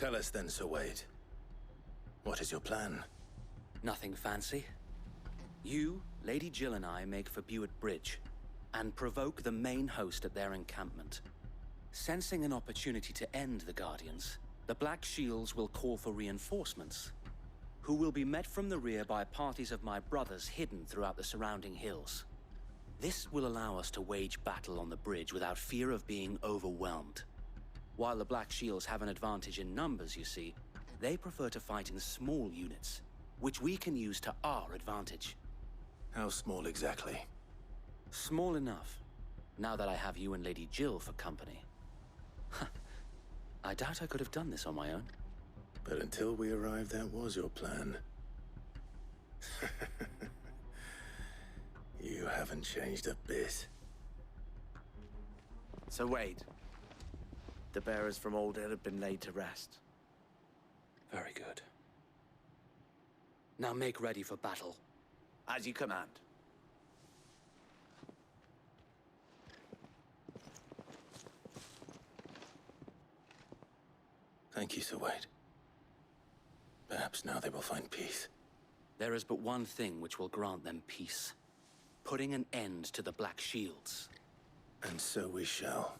Tell us then, Sir Wade. What is your plan? Nothing fancy. You, Lady Jill and I make for Buett Bridge, and provoke the main host at their encampment. Sensing an opportunity to end the Guardians, the Black Shields will call for reinforcements, who will be met from the rear by parties of my brothers hidden throughout the surrounding hills. This will allow us to wage battle on the bridge without fear of being overwhelmed. While the Black Shields have an advantage in numbers, you see, they prefer to fight in small units, which we can use to our advantage. How small exactly? Small enough, now that I have you and Lady Jill for company. I doubt I could have done this on my own. But until we arrived, that was your plan. You haven't changed a bit. So Wade, the bearers from Old Hill have been laid to rest. Very good. Now make ready for battle. As you command. Thank you, Sir Wade. Perhaps now they will find peace. There is but one thing which will grant them peace. Putting an end to the Black Shields. And so we shall.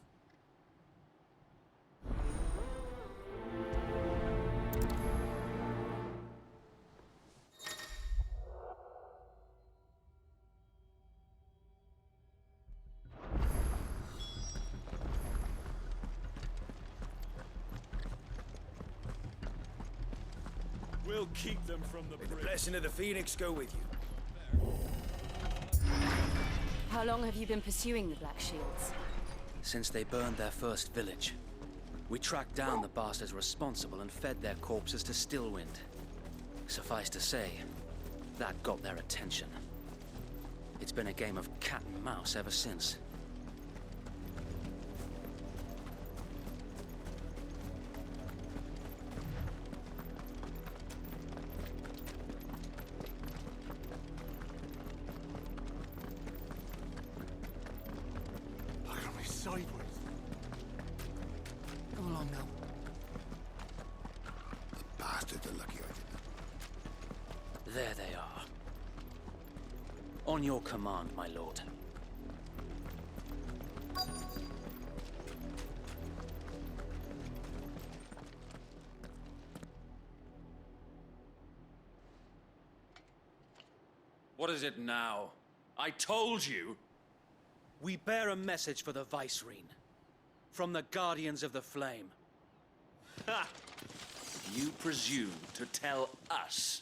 We'll keep them from the bridge. The blessing of the Phoenix go with you. How long have you been pursuing the Black Shields? Since they burned their first village. We tracked down the bastards responsible and fed their corpses to Stillwind. Suffice to say, that got their attention. It's been a game of cat and mouse ever since. Look at me sideways. Come along now. The bastards are lucky I didn't. There they are. On your command, my lord. What is it now? I told you! We bear a message for the Vicereine. From the Guardians of the Flame. Ha! You presume to tell us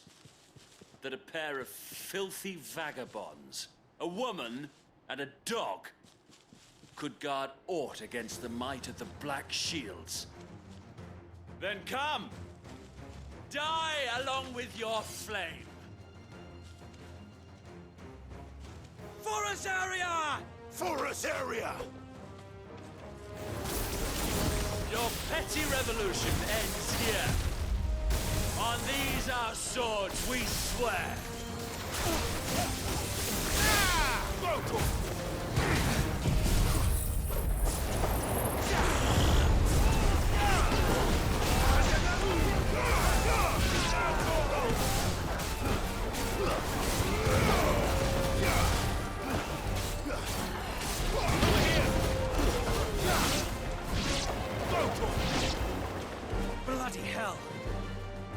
that a pair of filthy vagabonds, a woman and a dog, could guard aught against the might of the Black Shields? Then come! Die along with your flame! For us, area! For us area! Your petty revolution ends here. On these our swords we swear. Bloody hell!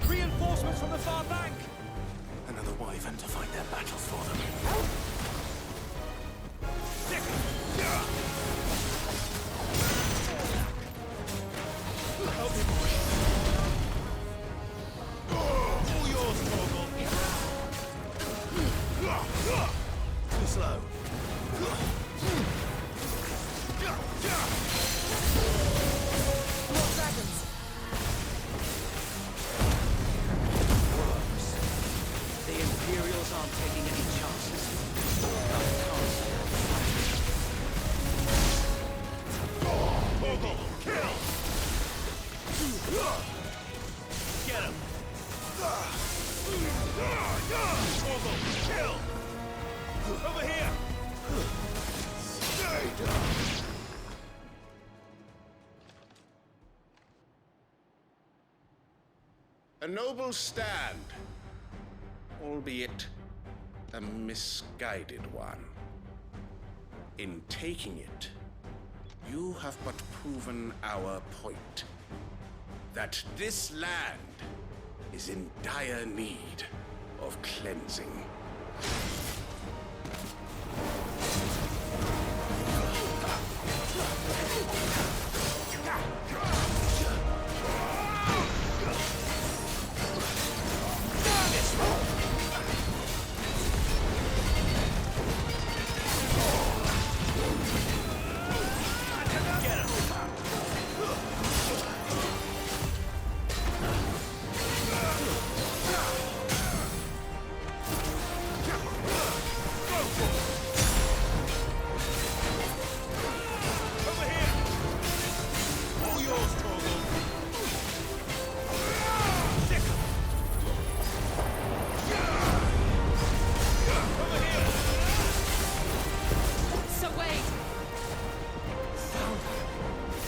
Reinforcements from the far bank! Another wyvern to fight their battles for them. Help me, boy. All yours, Torgal. Too slow. More dragons! The Imperials aren't taking any chances. A noble stand, albeit a misguided one. In taking it, you have but proven our point. That this land is in dire need of cleansing.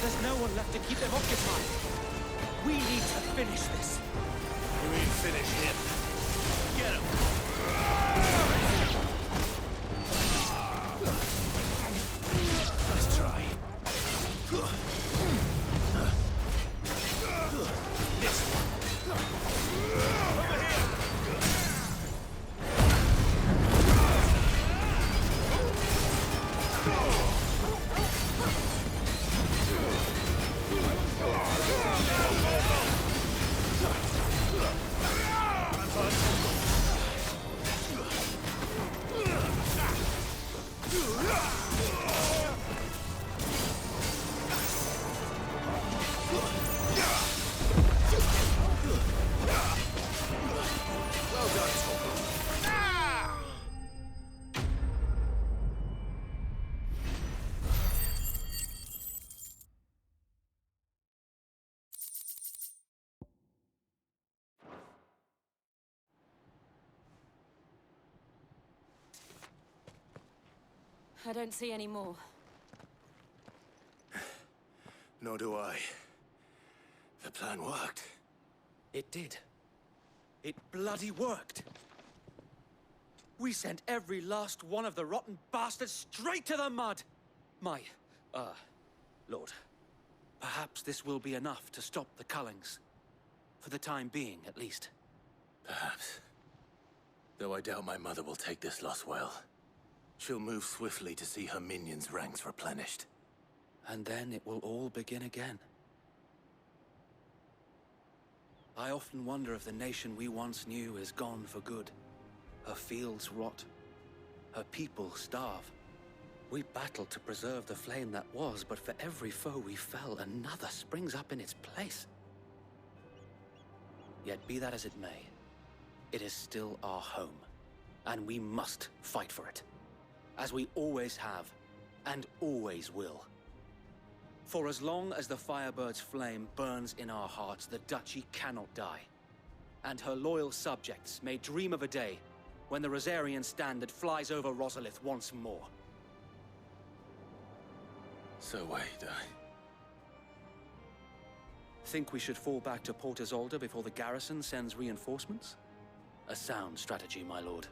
There's no one left to keep them occupied. We need to finish this. You mean finish him? Get him! Nice try. This one. Over here! I don't see any more. Nor do I. The plan worked. It did. It bloody worked. We sent every last one of the rotten bastards straight to the mud! My, Lord, perhaps this will be enough to stop the Cullings. For the time being, at least. Perhaps. Though I doubt my mother will take this loss well. She'll move swiftly to see her minions' ranks replenished. And then it will all begin again. I often wonder if the nation we once knew is gone for good. Her fields rot. Her people starve. We battled to preserve the flame that was, but for every foe we fell, another springs up in its place. Yet be that as it may, it is still our home, and we must fight for it. As we always have, and always will. For as long as the Firebird's flame burns in our hearts, the Duchy cannot die. And her loyal subjects may dream of a day when the Rosarian standard flies over Rosalith once more. So wait, Think we should fall back to Port Isolde before the garrison sends reinforcements? A sound strategy, my lord.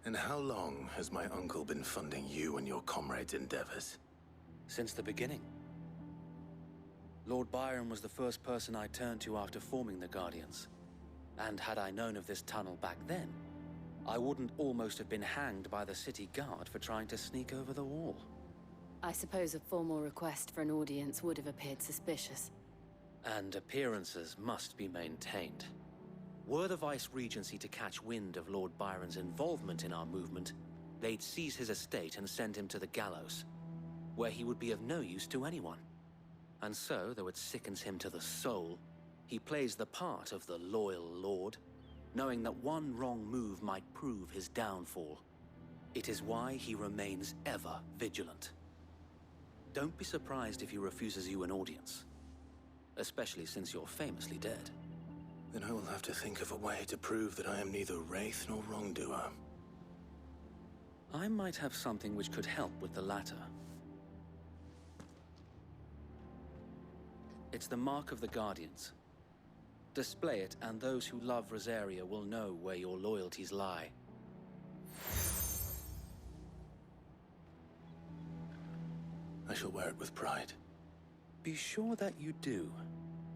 And how long has my uncle been funding you and your comrades' endeavors? Since the beginning. Lord Byron was the first person I turned to after forming the Guardians. And had I known of this tunnel back then, I wouldn't almost have been hanged by the city guard for trying to sneak over the wall. I suppose a formal request for an audience would have appeared suspicious. And appearances must be maintained. Were the Vice-Regency to catch wind of Lord Byron's involvement in our movement, they'd seize his estate and send him to the gallows, where he would be of no use to anyone. And so, though it sickens him to the soul, he plays the part of the loyal lord, knowing that one wrong move might prove his downfall. It is why he remains ever vigilant. Don't be surprised if he refuses you an audience, especially since you're famously dead. Then I will have to think of a way to prove that I am neither wraith nor wrongdoer. I might have something which could help with the latter. It's the mark of the Guardians. Display it, and those who love Rosaria will know where your loyalties lie. I shall wear it with pride. Be sure that you do.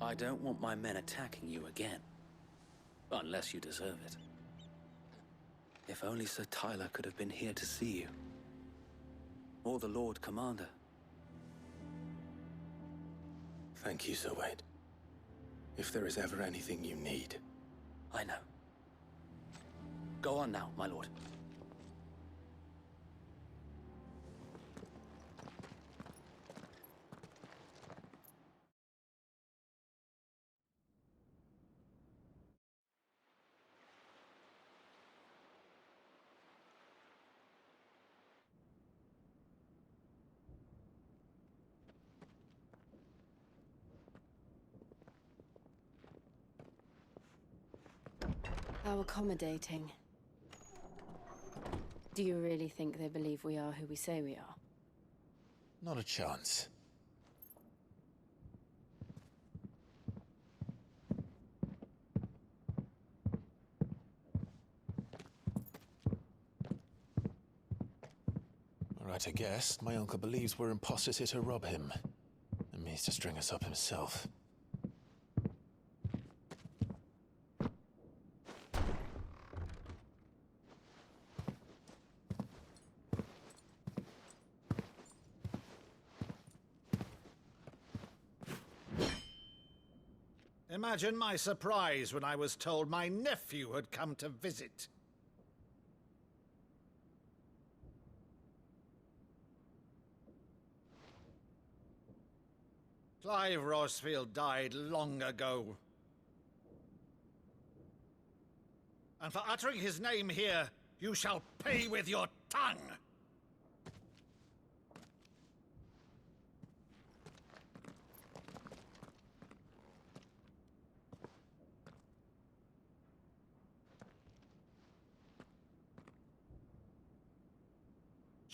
I don't want my men attacking you again. Unless you deserve it. If only Sir Tyler could have been here to see you. Or the Lord Commander. Thank you, Sir Wade. If there is ever anything you need. I know. Go on now, my lord. How accommodating. Do you really think they believe we are who we say we are? Not a chance. Right, I guess. My uncle believes we're imposters here to rob him. And means to string us up himself. Imagine my surprise when I was told my nephew had come to visit. Clive Rosfield died long ago. And for uttering his name here, you shall pay with your tongue!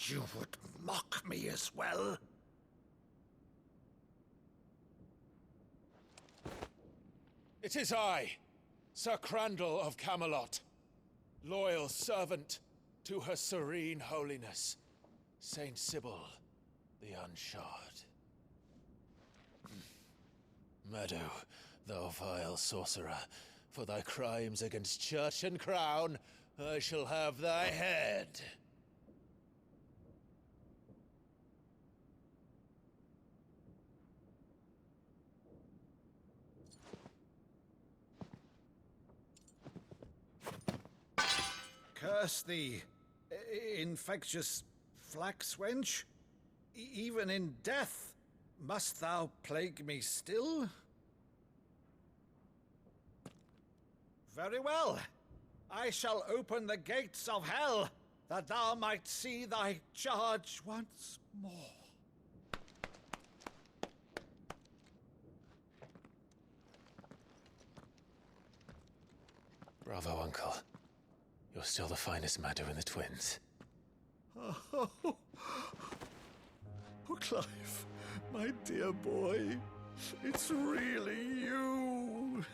You would mock me as well? It is I, Sir Crandall of Camelot, loyal servant to Her Serene Holiness, Saint Sybil the Unshod. Meadow, thou vile sorcerer, for thy crimes against church and crown, I shall have thy head. Curse thee, infectious flax wench. Even in death, must thou plague me still? Very well. I shall open the gates of hell, that thou might see thy charge once more. Bravo, Uncle. You're still the finest Meadow in the twins. Oh, Clive, my dear boy, it's really you.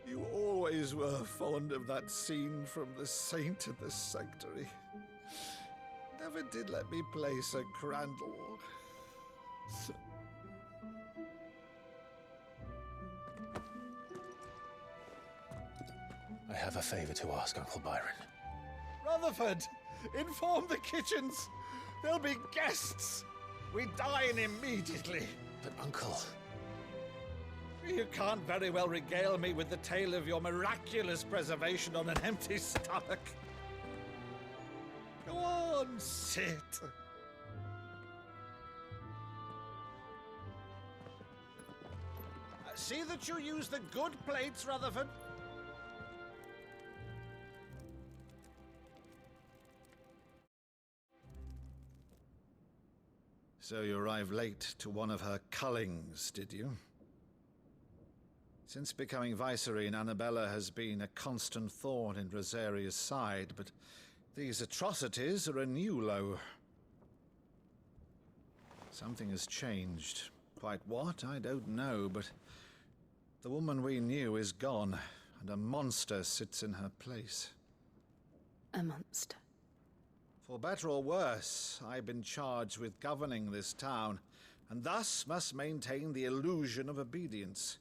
You always were fond of that scene from The Saint in the Sanctuary. Never did let me play Sir Crandall. I have a favor to ask, Uncle Byron. Rutherford, inform the kitchens. There'll be guests. We dine immediately. But, Uncle... You can't very well regale me with the tale of your miraculous preservation on an empty stomach. Go on, sit. See that you use the good plates, Rutherford. So you arrived late to one of her cullings, did you? Since becoming Vicereine, Annabella has been a constant thorn in Rosaria's side, but these atrocities are a new low. Something has changed. Quite what, I don't know, but the woman we knew is gone, and a monster sits in her place. A monster. For better or worse, I've been charged with governing this town, and thus must maintain the illusion of obedience.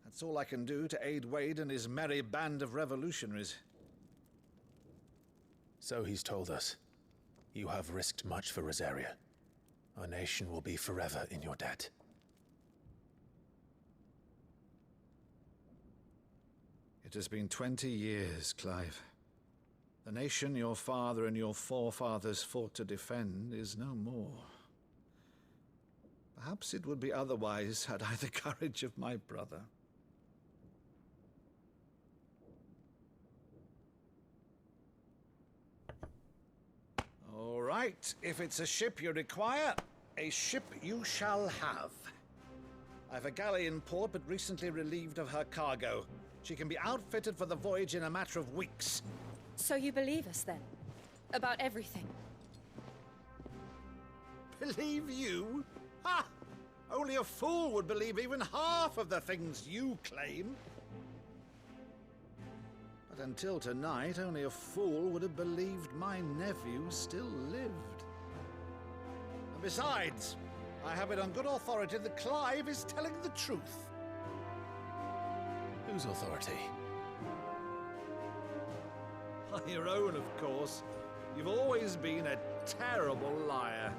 That's all I can do to aid Wade and his merry band of revolutionaries. So he's told us. You have risked much for Rosaria. Our nation will be forever in your debt. It has been 20 years, Clive. The nation your father and your forefathers fought to defend is no more. Perhaps it would be otherwise had I the courage of my brother. All right, if it's a ship you require, a ship you shall have. I've a galley in port, but recently relieved of her cargo. She can be outfitted for the voyage in a matter of weeks. So you believe us, then? About everything? Believe you? Ha! Only a fool would believe even half of the things you claim. But until tonight, only a fool would have believed my nephew still lived. And besides, I have it on good authority that Clive is telling the truth. Whose authority? Your own, of course. You've always been a terrible liar.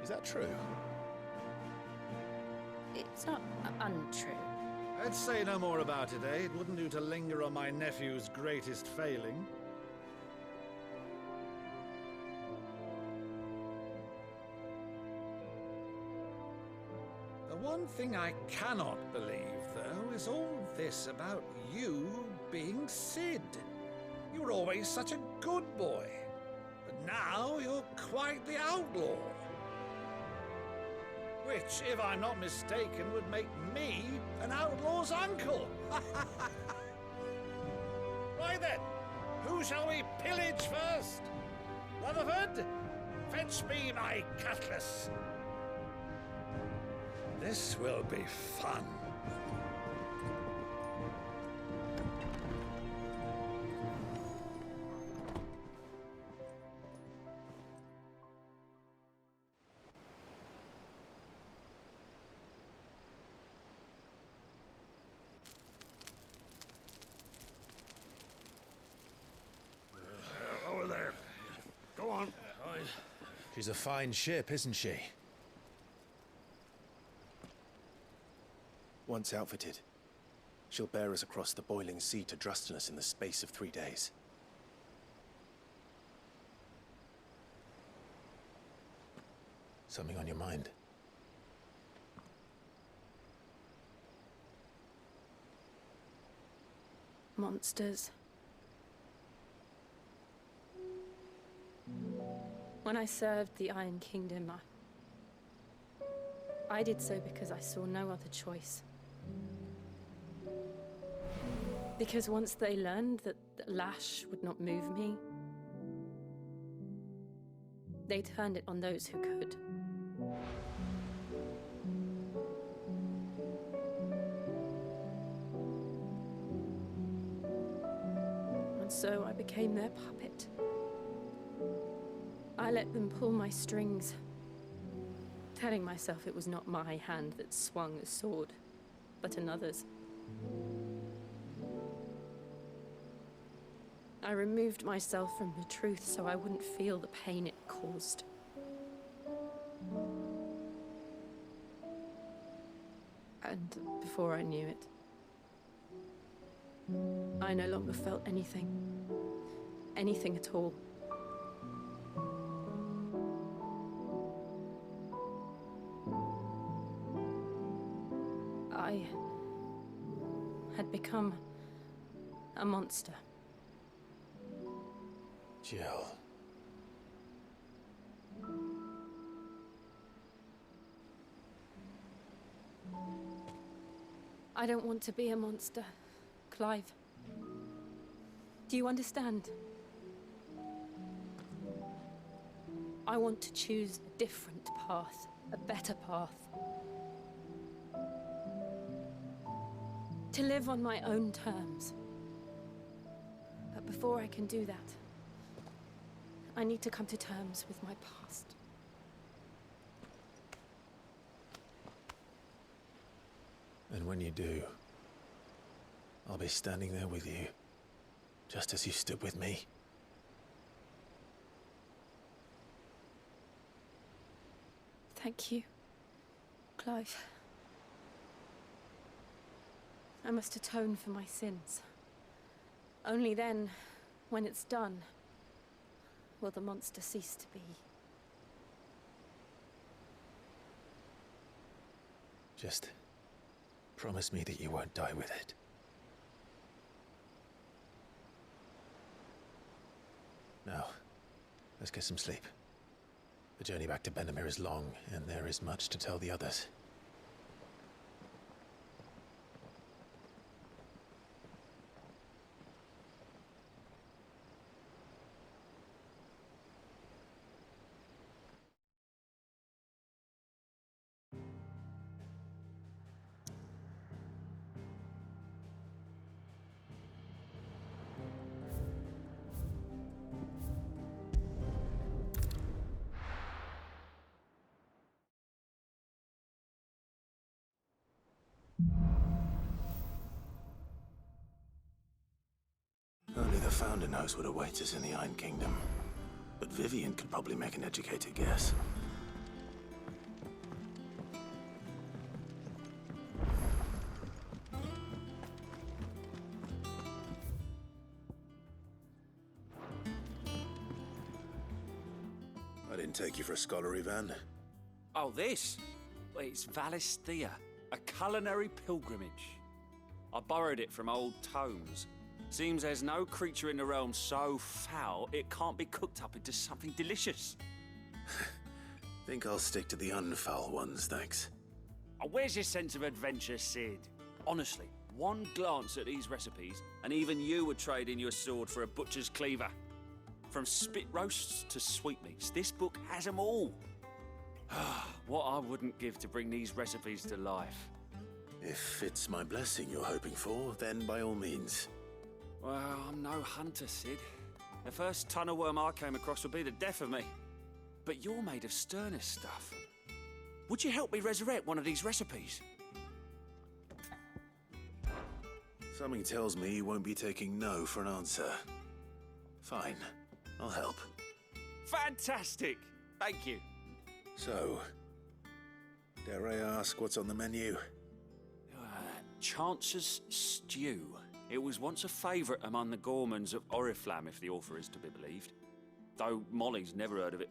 Is that true? It's not untrue. Let's say no more about it, eh? It wouldn't do to linger on my nephew's greatest failing. The one thing I cannot believe, though, is all this about you being Sid. You were always such a good boy, but now you're quite the outlaw. Which, if I'm not mistaken, would make me an outlaw's uncle. Right then, who shall we pillage first? Rutherford, fetch me my cutlass. This will be fun. Over there. Go on. She's a fine ship, isn't she? Once outfitted, she'll bear us across the boiling sea to Drustinus in the space of 3 days. Something on your mind? Monsters. When I served the Iron Kingdom, I did so because I saw no other choice. Because once they learned that the lash would not move me, they turned it on those who could. And so I became their puppet. I let them pull my strings, telling myself it was not my hand that swung the sword, but another's. I removed myself from the truth so I wouldn't feel the pain it caused. And before I knew it, I no longer felt anything. Anything at all. I had become a monster. Jill. I don't want to be a monster, Clive. Do you understand? I want to choose a different path, a better path. To live on my own terms. But before I can do that, I need to come to terms with my past. And when you do, I'll be standing there with you, just as you stood with me. Thank you, Clive. I must atone for my sins. Only then, when it's done, will the monster cease to be. Just promise me that you won't die with it. Now, let's get some sleep. The journey back to Benamir is long, and there is much to tell the others. Only the Founder knows what awaits us in the Iron Kingdom. But Vivian could probably make an educated guess. I didn't take you for a scholar, Ivan. Oh, this? Well, it's Valisthea, a culinary pilgrimage. I borrowed it from old tomes. Seems there's no creature in the realm so foul it can't be cooked up into something delicious. Think I'll stick to the unfoul ones, thanks. Oh, where's your sense of adventure, Sid? Honestly, one glance at these recipes, and even you would trade in your sword for a butcher's cleaver. From spit roasts to sweetmeats, this book has them all. What I wouldn't give to bring these recipes to life. If it's my blessing you're hoping for, then by all means. Well, I'm no hunter, Sid. The first tunnel worm I came across would be the death of me. But you're made of sterner stuff. Would you help me resurrect one of these recipes? Something tells me you won't be taking no for an answer. Fine, I'll help. Fantastic! Thank you. So, dare I ask what's on the menu? Chance's Stew. It was once a favourite among the gourmands of Oriflamme, if the author is to be believed. Though Molly's never heard of it.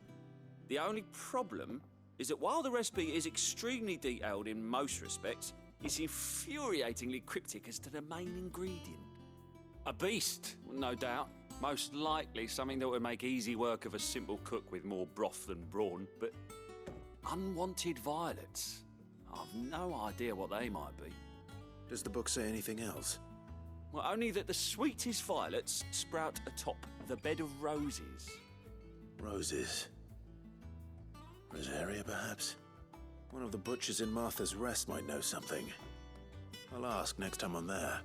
The only problem is that while the recipe is extremely detailed in most respects, it's infuriatingly cryptic as to the main ingredient. A beast, no doubt. Most likely something that would make easy work of a simple cook with more broth than brawn, but unwanted violets. I've no idea what they might be. Does the book say anything else? Well, only that the sweetest violets sprout atop the bed of roses. Roses. Rosaria, perhaps? One of the butchers in Martha's Rest might know something. I'll ask next time I'm there.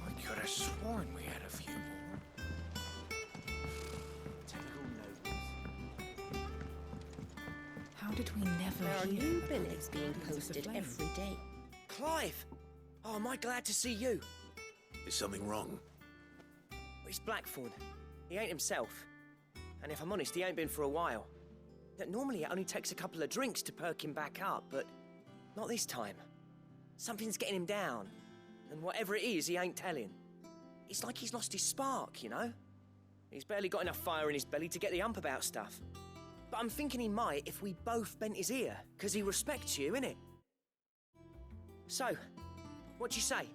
I could have sworn we had a few more. How did we never There are hear new about billets these being guardians of the posted flame? every day. Clive! Oh, am I glad to see you? Is something wrong? It's Blackthorn. He ain't himself. And if I'm honest, he ain't been for a while. That normally it only takes a couple of drinks to perk him back up, but not this time. Something's getting him down. And whatever it is, he ain't telling. It's like he's lost his spark, you know? He's barely got enough fire in his belly to get the hump about stuff. But I'm thinking he might if we both bent his ear, because he respects you, innit? So, what do you say?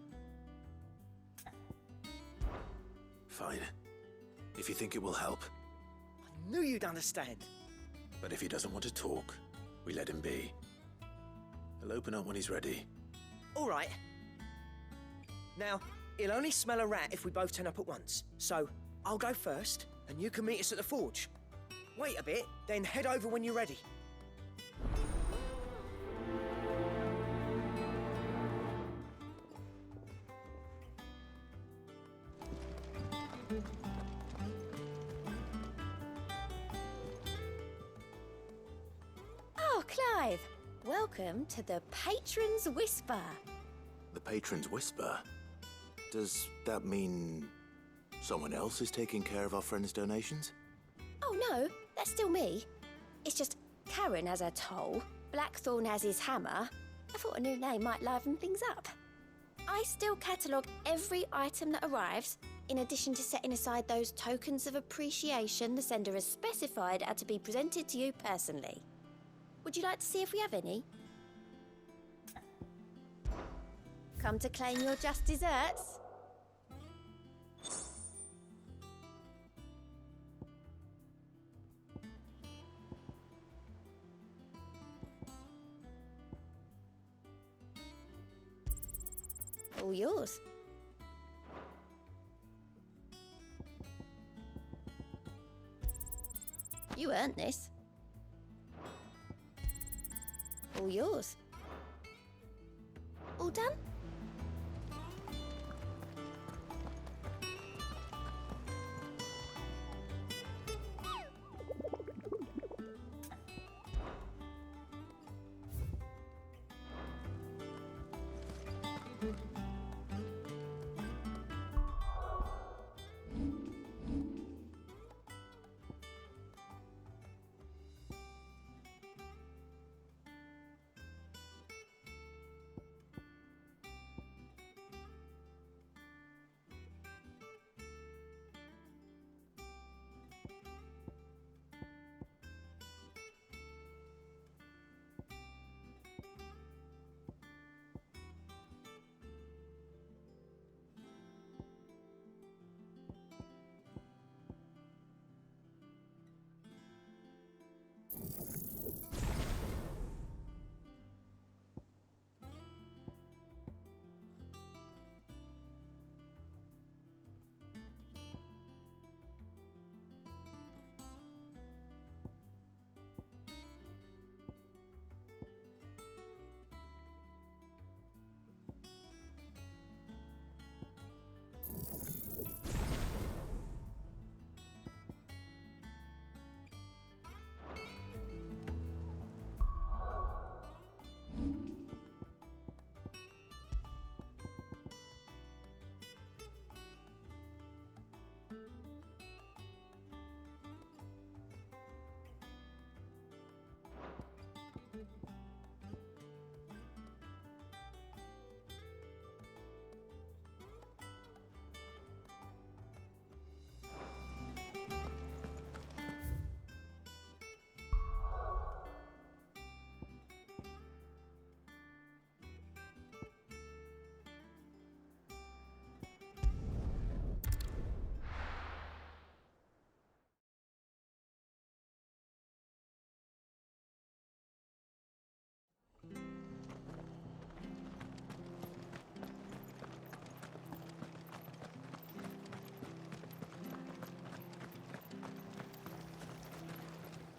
Fine. If you think it will help. I knew you'd understand. But if he doesn't want to talk, we let him be. He'll open up when he's ready. All right. Now, he'll only smell a rat if we both turn up at once. So, I'll go first, and you can meet us at the forge. Wait a bit, then head over when you're ready. Oh, Clive. Welcome to the Patron's Whisper. The Patron's Whisper? Does that mean someone else is taking care of our friend's donations? Oh no, that's still me. It's just Karen has her toll, Blackthorn has his hammer. I thought a new name might liven things up. I still catalogue every item that arrives, in addition to setting aside those tokens of appreciation the sender has specified are to be presented to you personally. Would you like to see if we have any? Come to claim your just desserts? All yours. You earned this. All yours. All done?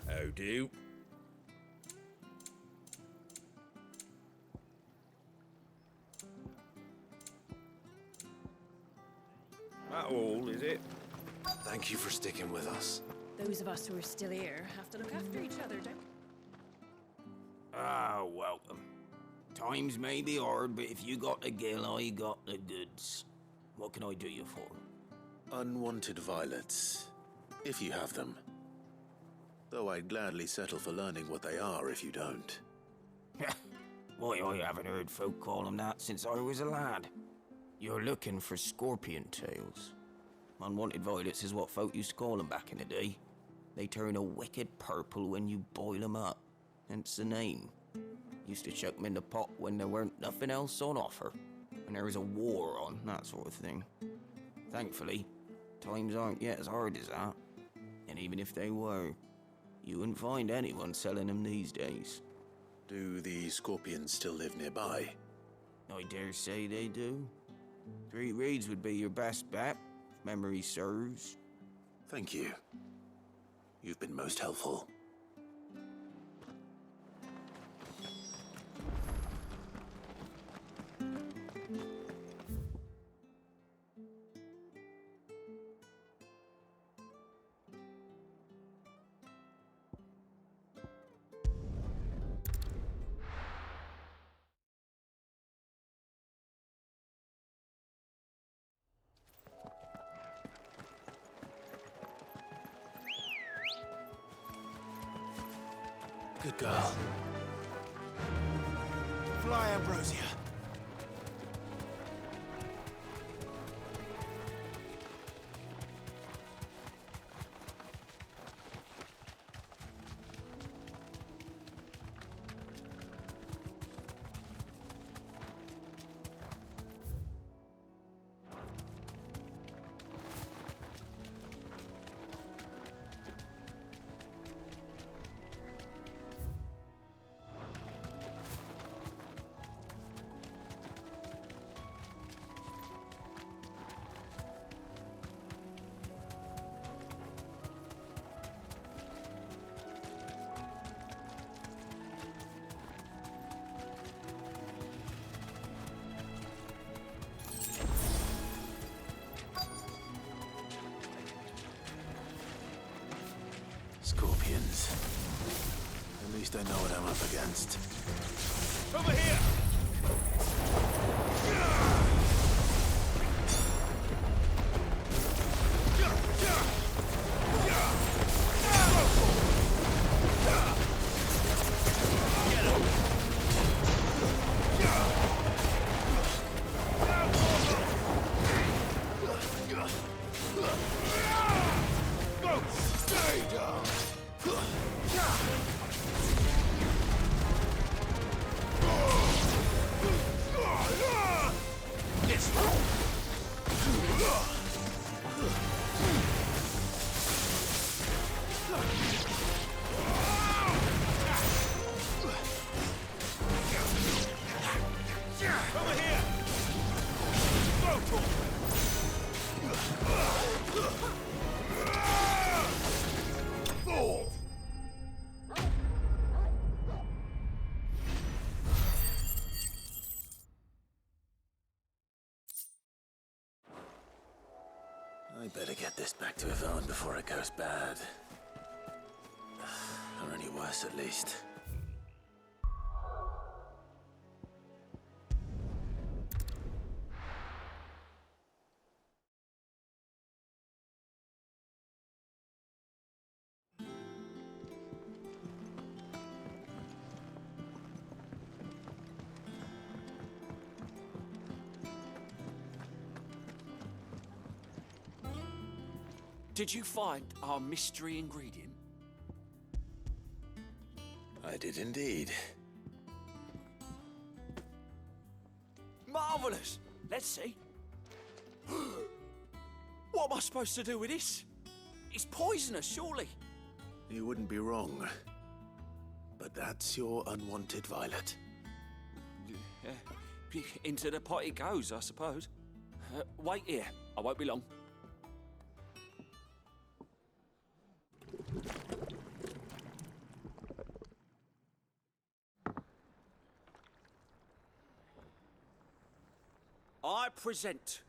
How do? That all, is it? Thank you for sticking with us. Those of us who are still here have to look after each other, don't we? Ah, welcome. Times may be hard, but if you got the gill, I got the goods. What can I do you for? Unwanted violets, if you have them. Though I'd gladly settle for learning what they are if you don't. Why, I haven't heard folk call 'em that since I was a lad. You're looking for scorpion tails. Unwanted violets is what folk used to call 'em back in the day. They turn a wicked purple when you boil 'em up, hence the name. Used to chuck 'em in the pot when there weren't nothing else on offer, when there was a war on, that sort of thing. Thankfully, times aren't yet as hard as that. And even if they were, you wouldn't find anyone selling them these days. Do the scorpions still live nearby? I dare say they do. 3 reeds would be your best bet, if memory serves. Thank you. You've been most helpful. Good girl. Fly, Ambrosia. Scorpions. At least I know what I'm up against. Over here! I better get this back to Yvonne before it goes bad. Or any worse, at least. Did you find our mystery ingredient? I did indeed. Marvelous! Let's see. What am I supposed to do with this? It's poisonous, surely. You wouldn't be wrong. But that's your unwanted violet. Into the pot it goes, I suppose. Wait here. I won't be long. I present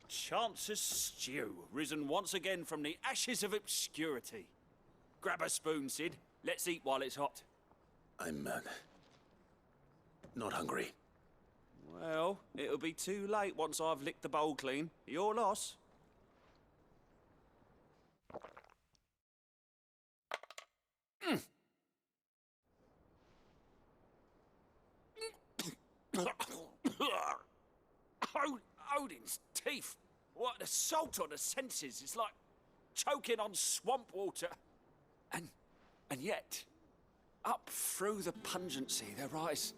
Chance's Stew, risen once again from the ashes of obscurity. Grab a spoon, Sid. Let's eat while it's hot. I'm, not hungry. Well, it'll be too late once I've licked the bowl clean. Your loss. Odin's teeth! What an assault on the senses! It's like choking on swamp water. And yet, up through the pungency there rise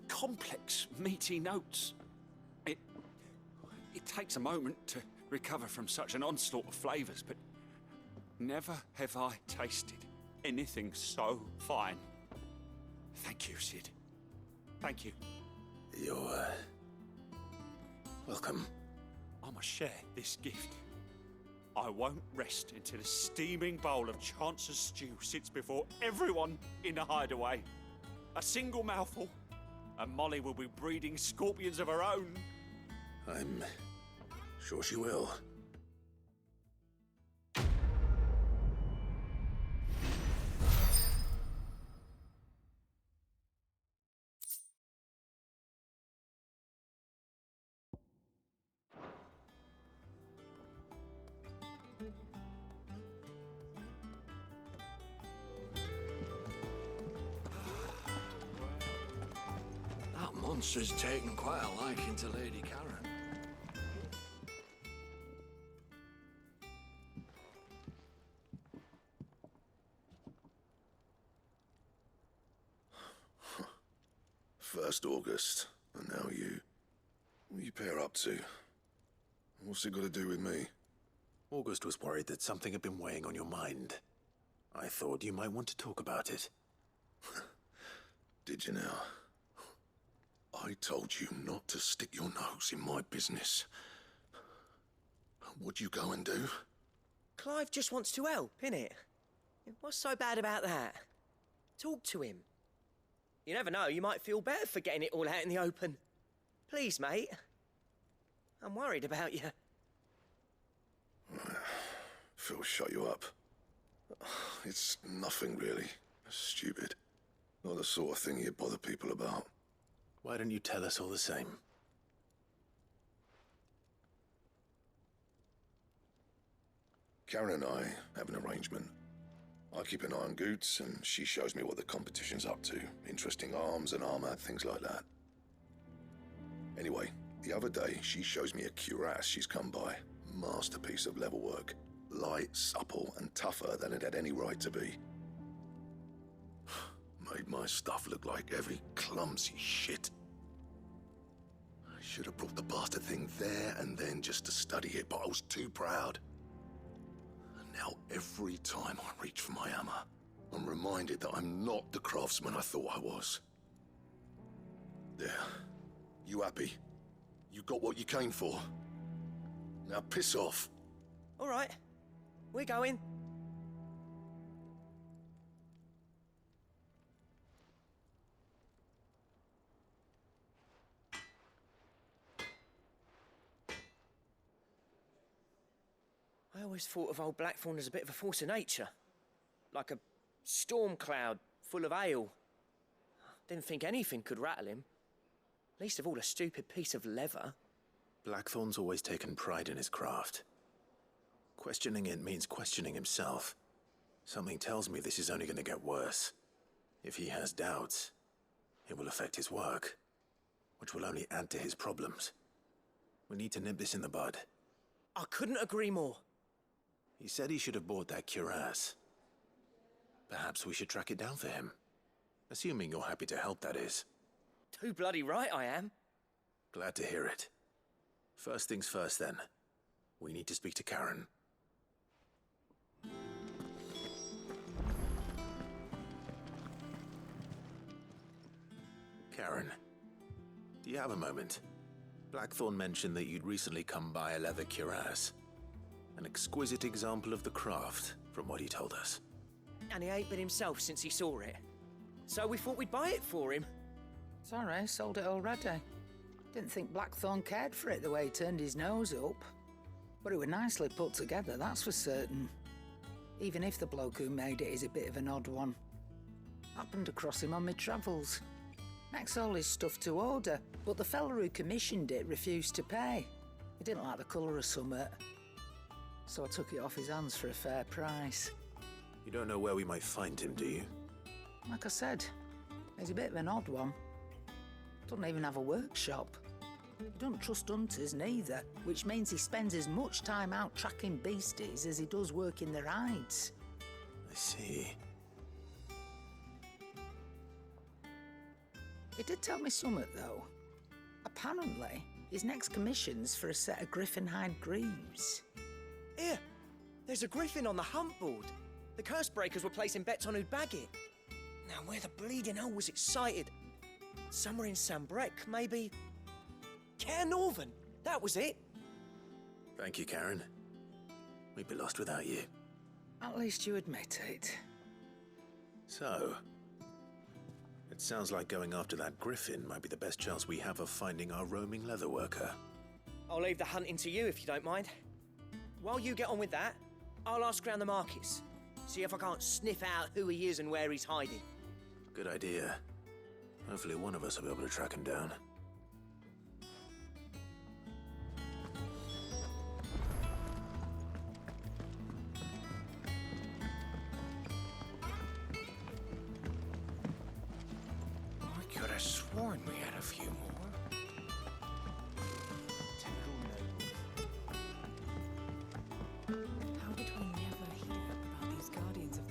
complex, meaty notes. It takes a moment to recover from such an onslaught of flavours, but never have I tasted anything so fine. Thank you, Sid. Thank you. You're, welcome. I must share this gift. I won't rest until a steaming bowl of Chance's stew sits before everyone in the hideaway. A single mouthful, and Molly will be breeding scorpions of her own. I'm sure she will. That monster's taken quite a liking to Lady Karen. First August, and now you. What are you pair up to? What's it got to do with me? August was worried that something had been weighing on your mind. I thought you might want to talk about it. Did you now? I told you not to stick your nose in my business. What'd you go and do? Clive just wants to help, innit? What's so bad about that? Talk to him. You never know, you might feel better for getting it all out in the open. Please, mate. I'm worried about you. Phil shut you up. It's nothing, really. Stupid. Not the sort of thing you bother people about. Why don't you tell us all the same? Karen and I have an arrangement. I keep an eye on Goots, and she shows me what the competition's up to. Interesting arms and armor, things like that. Anyway, the other day, she shows me a cuirass she's come by. Masterpiece of level work. Light, supple, and tougher than it had any right to be. Made my stuff look like heavy, clumsy shit. I should have brought the bastard thing there and then just to study it, but I was too proud. And now every time I reach for my hammer, I'm reminded that I'm not the craftsman I thought I was. There. You happy? You got what you came for? Now piss off. All right. We're going. I always thought of old Blackthorn as a bit of a force of nature. Like a storm cloud full of ale. Didn't think anything could rattle him. Least of all a stupid piece of leather. Blackthorn's always taken pride in his craft. Questioning it means questioning himself. Something tells me this is only going to get worse. If he has doubts, it will affect his work, which will only add to his problems. We need to nip this in the bud. I couldn't agree more. He said he should have bought that cuirass. Perhaps we should track it down for him. Assuming you're happy to help, that is. Too bloody right I am. Glad to hear it. First things first, then. We need to speak to Karen. Karen, do you have a moment? Blackthorn mentioned that you'd recently come by a leather cuirass. An exquisite example of the craft, from what he told us. And he ain't been himself since he saw it. So we thought we'd buy it for him. Sorry, sold it already. Didn't think Blackthorn cared for it the way he turned his nose up. But it was nicely put together, that's for certain. Even if the bloke who made it is a bit of an odd one. Happened across him on my travels. Makes all his stuff to order, but the fella who commissioned it refused to pay. He didn't like the colour of summit. So I took it off his hands for a fair price. You don't know where we might find him, do you? Like I said, he's a bit of an odd one. Doesn't even have a workshop. He don't trust hunters neither, which means he spends as much time out tracking beasties as he does working their hides. I see. He did tell me something, though. Apparently, his next commission's for a set of griffin hide greaves. Here, there's a griffin on the hunt board. The curse breakers were placing bets on who'd bag it. Now, where the bleeding hell was it sighted? Somewhere in Sambrec, maybe. Care Northern, that was it. Thank you, Karen. We'd be lost without you. At least you admit it. So, it sounds like going after that griffin might be the best chance we have of finding our roaming leatherworker. I'll leave the hunting to you if you don't mind. While you get on with that, I'll ask around the markets. See if I can't sniff out who he is and where he's hiding. Good idea. Hopefully one of us will be able to track him down. I could have sworn we had a few more. How did we never hear about these guardians of...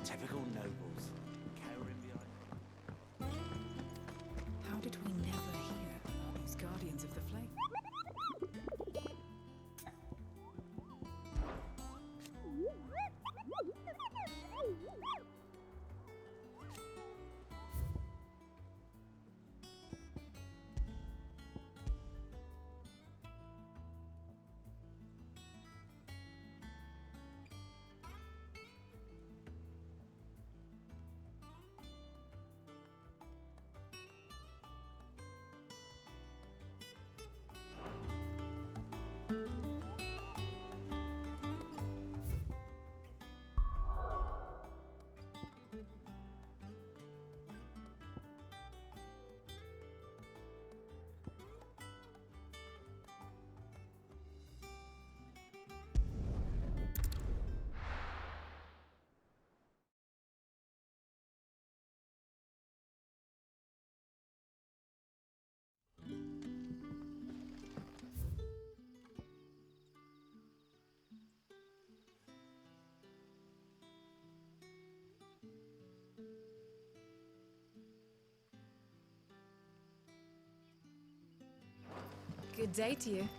Typical nobles. Cowering behind. How did we never hear about these guardians of the flame? Good day to you.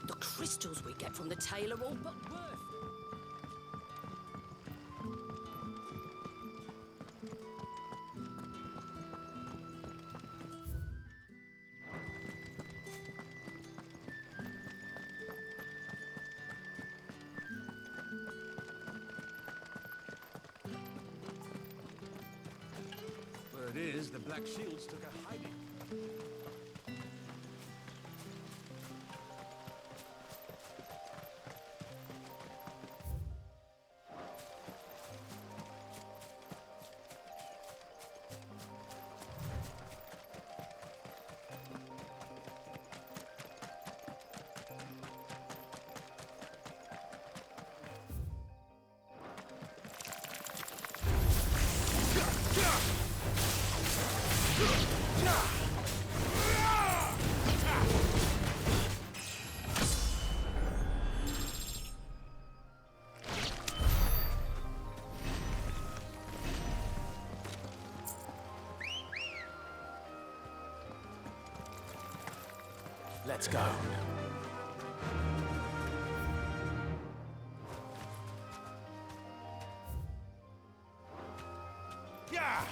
The crystals we get from the tail are all but worth. Word is, the Black Shields took a hiding. Let's go. Yeah!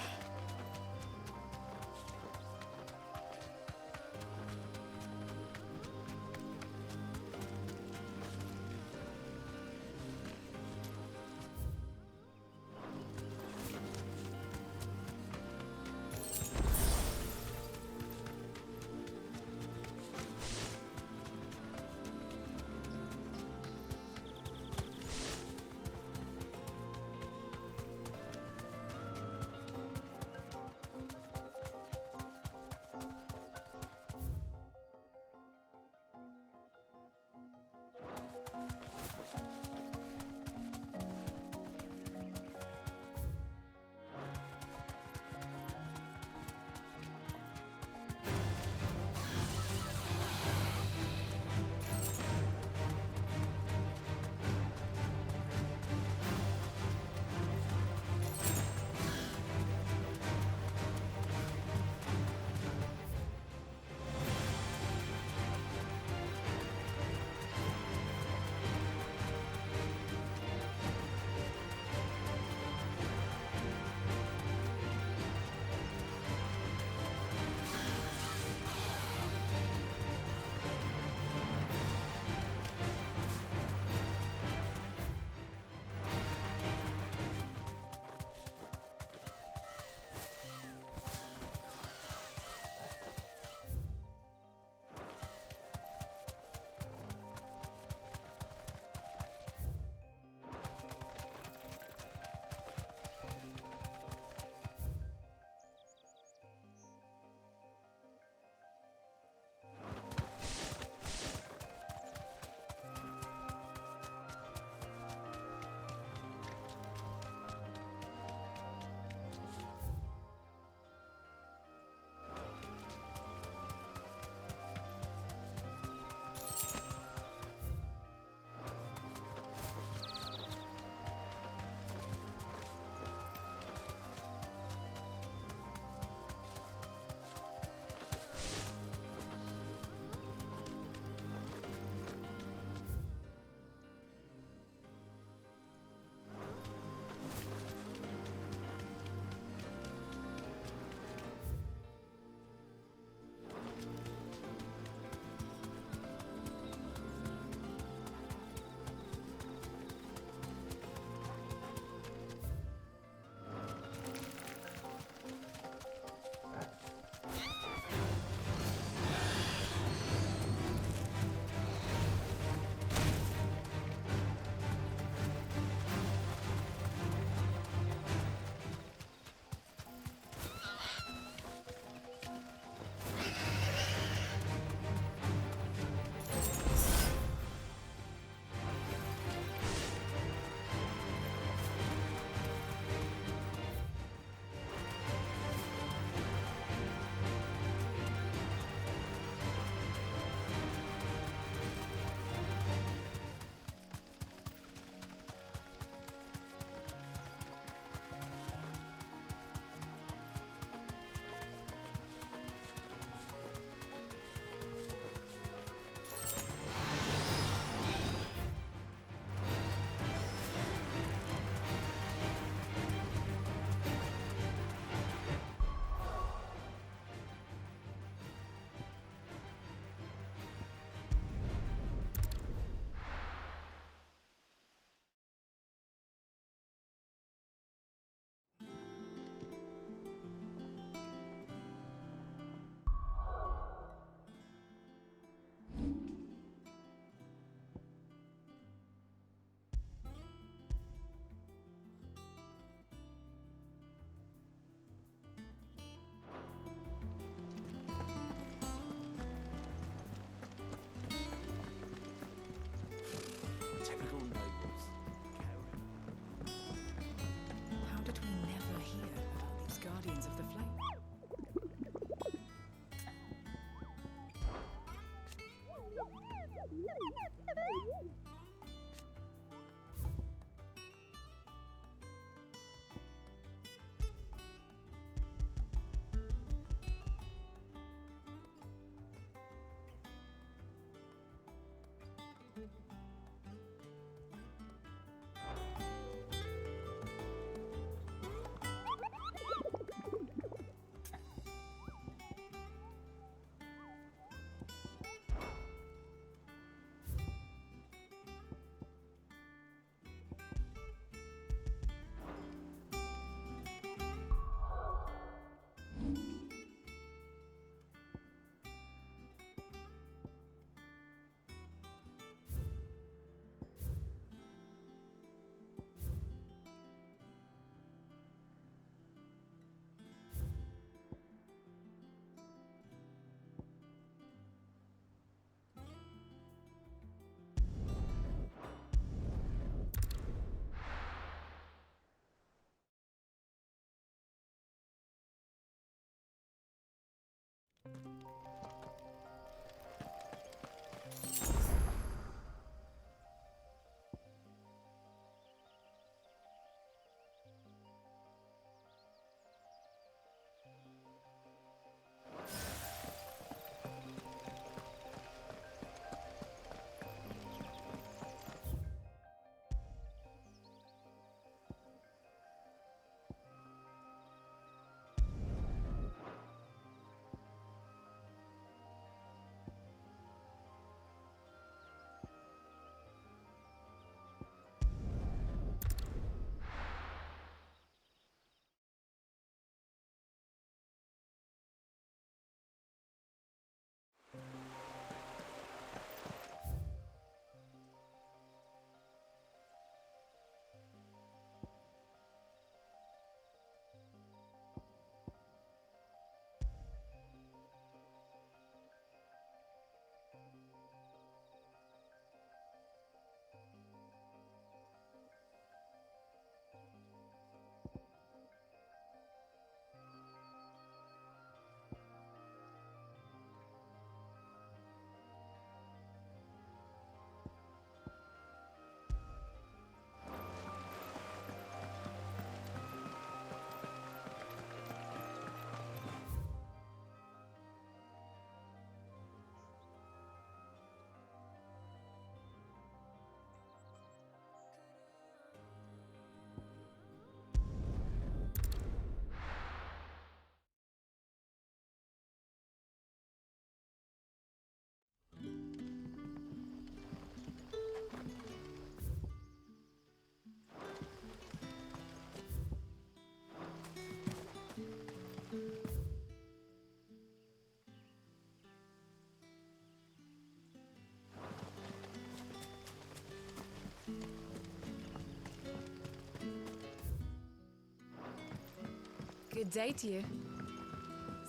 Good day to you.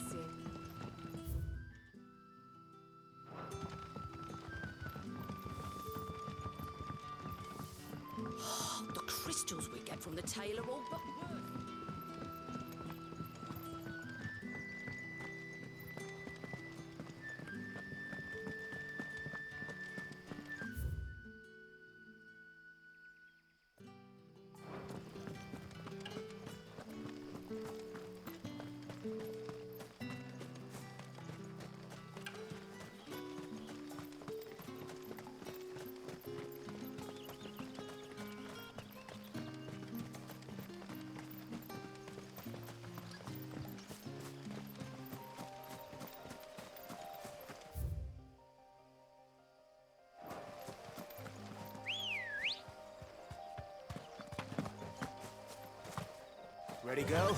See. The crystals we get from the tail are all but worth. Ready, go?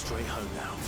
straight home now.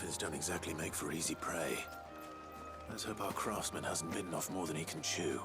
Griffins don't exactly make for easy prey. Let's hope our craftsman hasn't bitten off more than he can chew.